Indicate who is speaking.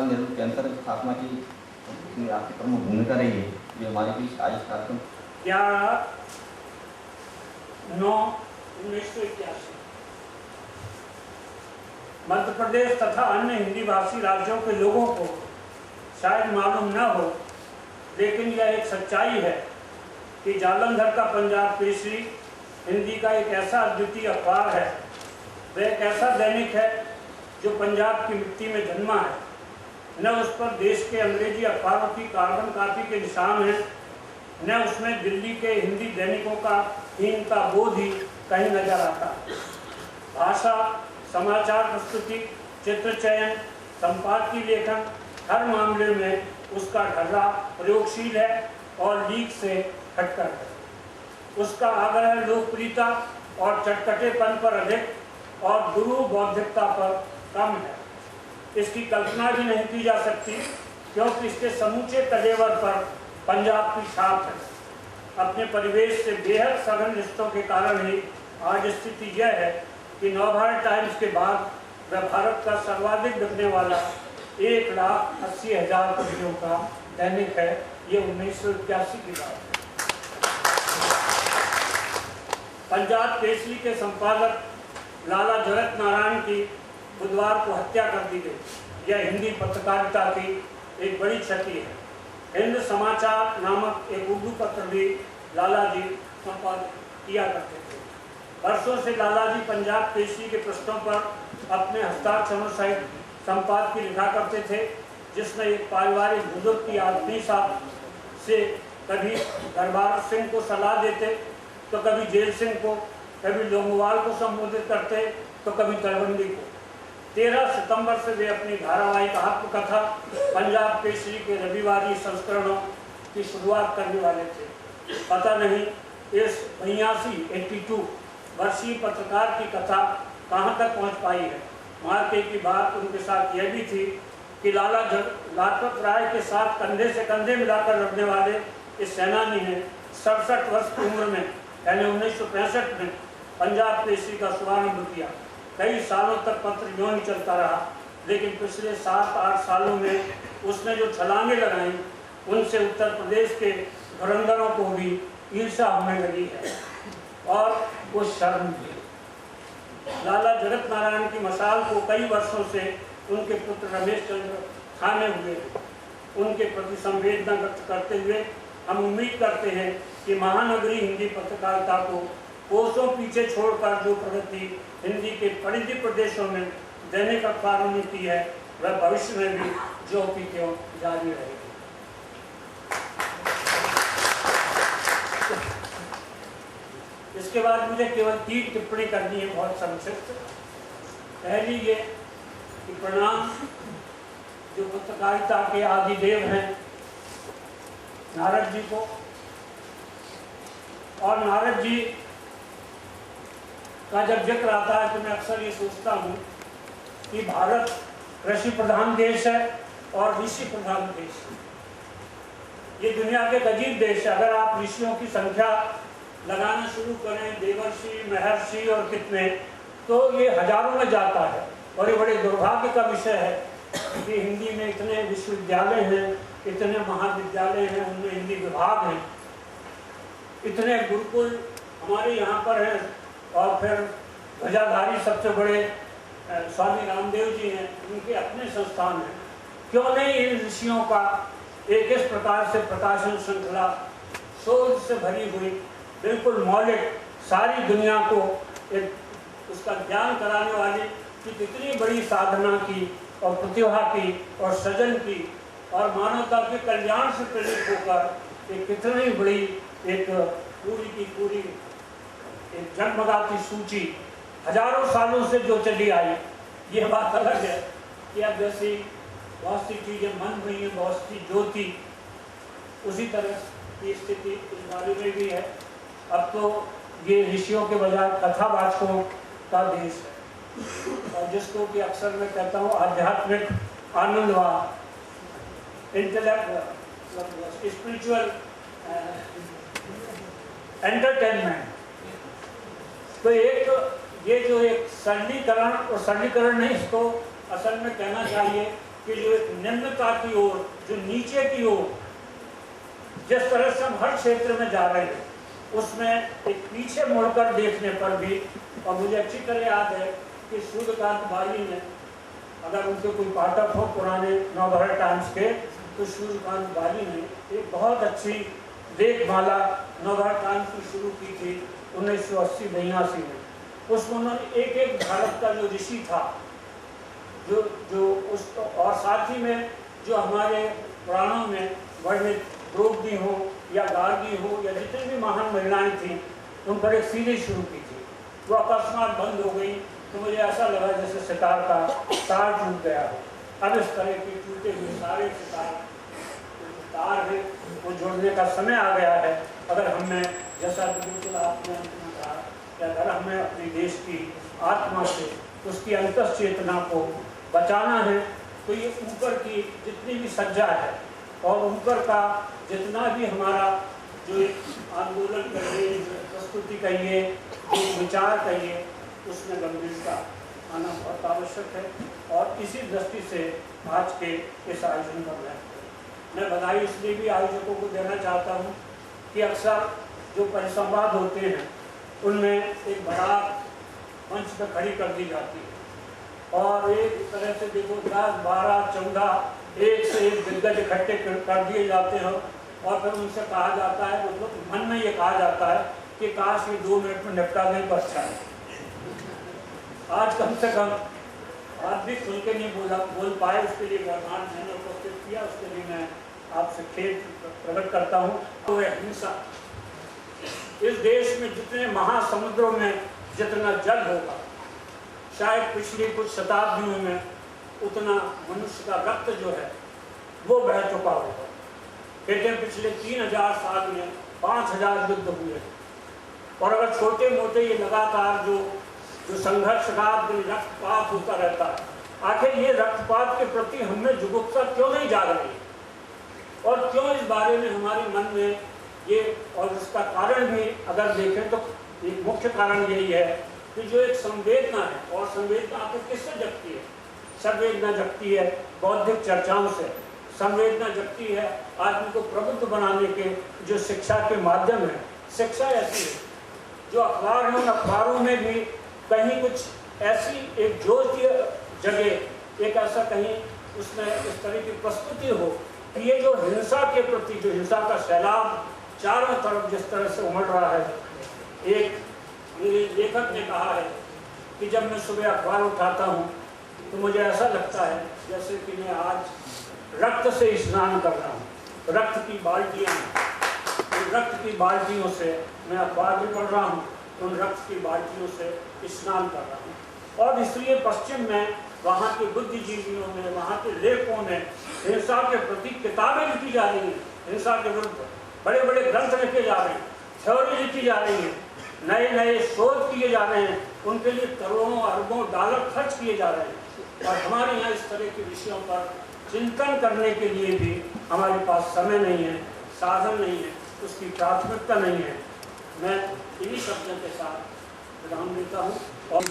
Speaker 1: नेहरू के अंतर स्थापना की आपकी प्रमुख भूमिका रही है जो हमारे बीच आज कार्यक्रम
Speaker 2: 11/9/1981 मध्य प्रदेश तथा अन्य हिंदी भाषी राज्यों के लोगों को शायद मालूम न हो, लेकिन यह एक सच्चाई है कि जालंधर का पंजाब केसरी हिंदी का एक ऐसा अद्वितीय अखबार है। वह एक ऐसा दैनिक है जो पंजाब की मिट्टी में जन्मा है। न उस पर देश के अंग्रेजी अखबारों की कार्बन कॉपी के निशान हैं, न उसमें दिल्ली के हिंदी दैनिकों का हीनता बोध ही कहीं नजर आता। भाषा, समाचार प्रस्तुति, चित्र चयन, संपादकीय लेखन, हर मामले में उसका ढर्रा प्रयोगशील है और लीक से हटकर है। उसका आग्रह लोकप्रियता और चटपटेपन पर अधिक और गुरु बौद्धिकता पर कम है। इसकी कल्पना भी नहीं की जा सकती, क्योंकि इसके समूचे कलेवर पर पंजाब की छाप है। अपने परिवेश से बेहद सघन रिश्तों के कारण ही आज स्थिति यह है कि नवभारत टाइम्स के बाद वह भारत का सर्वाधिक बिकने वाला 1,80,000 प्रतियों का दैनिक है। ये 1981 की बात है। पंजाब केसरी के संपादक लाला जगत नारायण की बुधवार को हत्या कर दी गई। यह हिंदी पत्रकारिता की एक बड़ी क्षति है। हिंद समाचार नामक एक उर्दू पत्र भी लाला जी संपादित किया करते थे। वर्षों से लाला जी पंजाब केसरी के पृष्ठों पर अपने हस्ताक्षरों सहित संपादकीय लिखा करते थे, जिसमें एक पारिवारिक बुजुर्ग की आदमी साहब से कभी दरबार सिंह को सलाह देते, तो कभी जेल सिंह को, कभी लोंगोवाल को संबोधित करते, तो कभी तलवंडी को। 13 सितंबर से वे अपनी धारावाहिक आत्मकथा पंजाब केसरी के रविवारी संस्करणों की शुरुआत करने वाले थे। पता नहीं इस 82 वर्षीय पत्रकार की कथा कहाँ तक पहुँच पाई है। मार्के की बात उनके साथ यह भी थी कि लाला लाजपत राय के साथ कंधे से कंधे मिलाकर लड़ने वाले इस सेनानी ने 67 वर्ष की उम्र में यानी 1965 में पंजाब केसरी का शुभारंभ किया। कई सालों तक पत्र यूं ही चलता रहा, लेकिन पिछले 7-8 सालों में उसने जो छलांगे लगाई, उनसे उत्तर प्रदेश के धुरंधरों को भी ईर्ष्या होने लगी है और वो शर्म भी। लाला जगत नारायण की मशाल को कई वर्षों से उनके पुत्र रमेश चंद्र थामे हुए। उनके प्रति संवेदना व्यक्त करते हुए हम उम्मीद करते हैं कि महानगरी हिंदी पत्रकारिता को कोसों पीछे छोड़कर जो प्रगति हिंदी के परिधि प्रदेशों में दैनिक अखबारों ने की है, वह भविष्य में भी जो की त्यों जारी रहेगी। इसके बाद मुझे केवल 3 टिप्पणी करनी है, बहुत संक्षिप्त। पहली ये कि प्रणाम जो पत्रकारिता के आदिदेव हैं नारद जी को। और नारद जी का जब जिक्र आता है तो मैं अक्सर ये सोचता हूँ कि भारत कृषि प्रधान देश है और ऋषि प्रधान देश है। ये दुनिया के एक अजीब देश है। अगर आप ऋषियों की संख्या लगाना शुरू करें, देवर्षि, महर्षि और कितने, तो ये हजारों में जाता है। और ये बड़े दुर्भाग्य का विषय है कि हिंदी में इतने विश्वविद्यालय हैं, इतने महाविद्यालय हैं, उनमें हिंदी विभाग हैं, इतने गुरुकुल हमारे यहाँ पर हैं, और फिर ध्वजाधारी सबसे बड़े स्वामी रामदेव जी हैं, उनके अपने संस्थान हैं। क्यों नहीं इन ऋषियों का एक इस प्रकार से प्रकाशन श्रृंखला शोध से भरी हुई, बिल्कुल मौलिक, सारी दुनिया को एक उसका ज्ञान कराने वाली कि कितनी बड़ी साधना की और प्रतिभा की और सृजन की और मानवता के कल्याण से प्रेरित होकर एक कितनी बड़ी एक पूरी की पूरी एक जगमगाती सूची हजारों सालों से जो चली आई। ये बात अलग है कि अब जैसी बहुत सी चीज़ें मन हुई हैं, बहुत सी ज्योति, उसी तरह की स्थिति इस बारे में भी है। अब तो ये ऋषियों के बजाय कथावाचकों का देश है, और जिसको कि अक्सर मैं कहता हूँ आध्यात्मिक आनंदवाद, इंटेलेक्ट, स्पिरिचुअल एंटरटेनमेंट। तो एक ये जो एक सरलीकरण, और सरलीकरण नहीं, इसको असल में कहना चाहिए कि जो एक निम्नता की ओर, जो नीचे की ओर जिस तरह से हम हर क्षेत्र में जा रहे हैं, उसमें एक पीछे मुड़कर देखने पर भी, और मुझे अच्छी तरह याद है कि सूर्यकांत बाली ने, अगर उनके कोई पाठक हो पुराने नवभारत टाइम्स के, तो सूर्यकांत बाली ने एक बहुत अच्छी लेखमाला नवभारत टाइम्स की शुरू की थी 1980-82 में। उसमें उन्होंने एक एक भारत का जो ऋषि था, जो उस, और साथ ही में जो हमारे पुराणों में वर्णित द्रौपदी हो या गार्गी हो या जितनी भी महान महिलाएं थीं, उन पर एक सीरीज शुरू की थी। वो अकस्मात बंद हो गई, तो मुझे ऐसा लगा जैसे सितार का तार टूट गया हो। अब इस तरह के टूटे हुए सारे तार है, वो जोड़ने का समय आ गया है। अगर हमें, जैसा बिल्कुल आपने अंत में कहा, कि अगर हमें अपने देश की आत्मा से उसकी अंतस चेतना को बचाना है, तो ये ऊपर की जितनी भी सज्जा है और ऊपर का जितना भी हमारा जो आंदोलन कहिए, प्रस्तुति कहिए, जो विचार कहिए, उसमें गंभीरता आना बहुत आवश्यक है। और इसी दृष्टि से आज के इस आयोजन का मैं बधाई इसलिए भी आयोजकों को देना चाहता हूँ कि अक्सर जो परिसंवाद होते हैं उनमें एक बड़ा मंच पर खड़ी कर दी जाती है और एक तरह से देखो 10, 12, 14 एक से एक दिग्गज इकट्ठे कर दिए जाते हैं और फिर उनसे कहा जाता है, मतलब मन में ये कहा जाता है कि काश ये 2 मिनट में निपटा दें तो अच्छा है। आज कम से कम आप भी खुल के नहीं बोल पाए, उसके लिए मेहमान मैंने उपस्थित किया, उसके लिए मैं आपसे खेद प्रकट करता हूँ। तो हिंसा, इस देश में जितने महासमुद्रों में जितना जल होगा, शायद पिछली कुछ शताब्दियों में उतना मनुष्य का रक्त जो है वो बह चुका होगा। कहते हैं पिछले 3000 साल में 5000 युद्ध हुए, और अगर छोटे मोटे ये लगातार जो संघर्ष रात दिन रक्तपात होता रहता है, आखिर ये रक्तपात के प्रति हमें जुगुप्सा क्यों नहीं जाग रही और क्यों इस बारे में हमारे मन में ये, और इसका कारण भी अगर देखें तो एक मुख्य कारण यही है कि जो एक संवेदना है, और संवेदना आखिर किससे जगती है? संवेदना जगती है बौद्धिक चर्चाओं से, संवेदना जगती है आदमी को प्रबुद्ध बनाने के जो शिक्षा के माध्यम है। शिक्षा ऐसी है, जो अखबार है, उन अखबारों में भी कहीं कुछ ऐसी एक जोश की जगह, एक ऐसा कहीं उसमें इस तरह की प्रस्तुति हो कि ये जो हिंसा के प्रति, जो हिंसा का सैलाब चारों तरफ जिस तरह से उमड़ रहा है। एक मेरे लेखक ने कहा है कि जब मैं सुबह अखबार उठाता हूँ तो मुझे ऐसा लगता है जैसे कि मैं आज रक्त से स्नान कर रहा हूँ। रक्त की बाल्टियाँ, रक्त की बाल्टियों से मैं अखबार भी पढ़ रहा हूँ, उन रक्त की बाल्टियों से स्नान कर रहा हूँ। और इसलिए पश्चिम में वहाँ के बुद्धिजीवियों ने, वहाँ के लेखकों ने हिंसा के प्रति किताबें लिखी जा रही हैं, हिंसा के विरुद्ध बड़े बड़े ग्रंथ लिखे जा रहे हैं, थ्योरी लिखी जा रही है, नए नए शोध किए जा रहे हैं, उनके लिए करोड़ों अरबों डॉलर खर्च किए जा रहे हैं। और हमारे यहाँ इस तरह के विषयों पर चिंतन करने के लिए भी हमारे पास समय नहीं है, साधन नहीं है, उसकी प्राथमिकता नहीं है। मैं इन्हीं शब्दों के साथ विराम देता हूँ और